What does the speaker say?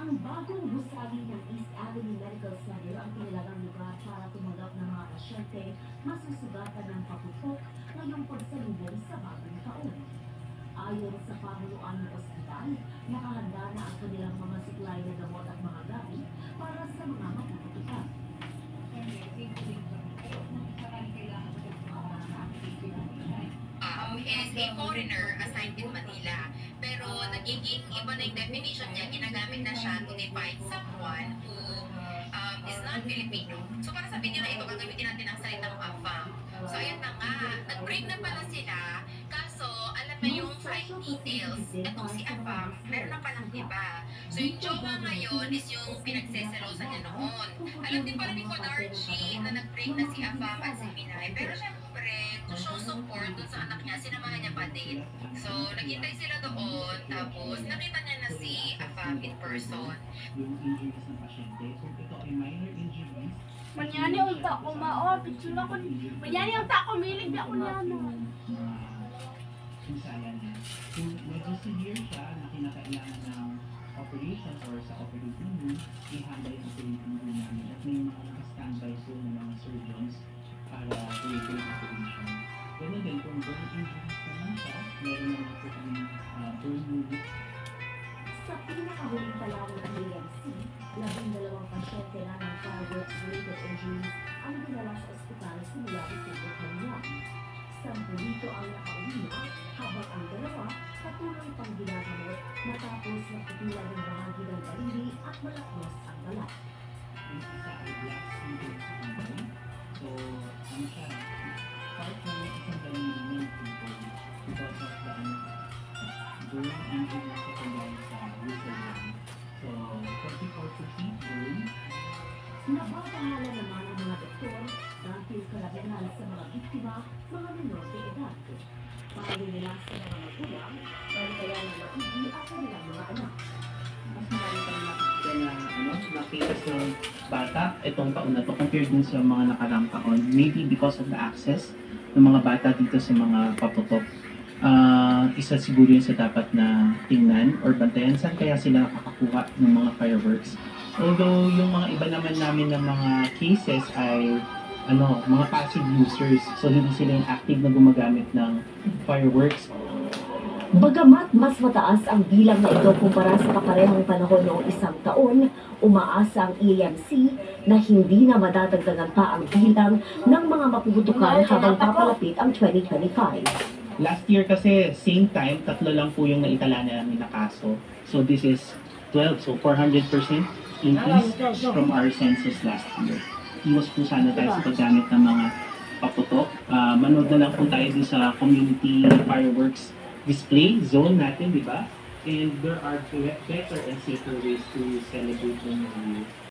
Ang bagong gusali ng East Avenue Medical Center ang kinilagang lugar para tumanggap ng mga pasyente masusugatan ng paputok ngayong pagsalubong sa bagong taon. Ayon sa pamunuan ng ospital, nakahanda na ang kanilang mga supply na gamot at mga gamit para sa mga mapuputukan. Is a foreigner assigned in Manila. Pero nagiging iba na yung definition niya, ginagamit na siya to define someone who is not Filipino. So para sa video na ito, gagamitin natin ang salitang AFAM. So ayun na nga, nag-break na pala sila, kaso alam mo yung flight details. Itong si AFAM, meron na palang iba. So yung jowa ngayon is yung pinagseselosan niya noon. Alam din pala ni Kodarchi na nag-break na si AFAM at si Pinay. Pero syempre, to show support dun sa anak niya, sinamahan niya pa din. So, naghintay sila doon, tapos nakita niya na si AFAM in person. Yung injuries ng pasyente. So, ito ay minor injuries. Manyani ang tako mao, picture ako. Manyani ang tako milig ako niya no. Susayan niya. So, medyo severe siya na kinakailangan ng operation or sa operating room, i-handle yung operating room namin. At may mga naka-standby po ng mga surgeons para to-repair yung operation. Ganun din, kung burn injuries naman siya, meron naman po kami burn wound. Sa pinakahuling palawan ng AMC, 12 pasyente na ng fireworks-related injuries ang dinala sa ospital simula December 21. 10 dito ang nakauwi na, habang ang 2 patuloy pang ginagamot matapos napipilan ng bahagi ng daliri at malaknos ang balat. Yung isa ay blast injury sa company. So, ano siya, part ng isang daliri niya because of the burn injury sa kanyang sa wrist. So, 44% burn. Nababahala naman ang mga doktor dahil karamihan sa mga biktima, mga menor de edad. Paano nila sa mga magulang, kaya ng maigi at kanilang mga anak. Mas marami tayong nakikita na nakikas ng bata itong taon na to compared dun sa mga nakarang taon. Maybe because of the access ng mga bata dito sa mga paputok. Isa siguro yun sa dapat na tingnan or bantayan saan kaya sila nakakakuha ng mga fireworks. Although yung mga iba naman namin ng mga cases ay mga passive users. So hindi sila yung active na gumagamit ng fireworks. Bagamat mas mataas ang bilang na ito kumpara sa kaparehong panahon noong isang taon, umaasa ang EMC na hindi na madadagdagan pa ang bilang ng mga mapuputukan habang papalapit ang 2025. Last year kasi, same time, 3 lang po yung naitala namin na kaso. So this is 12, so 400% increase from our census last year. Iwas po sana tayo sa paggamit ng mga paputok. Manood na lang po tayo din sa community fireworks display zone natin, di ba? And there are better and safer ways to celebrate the New Year.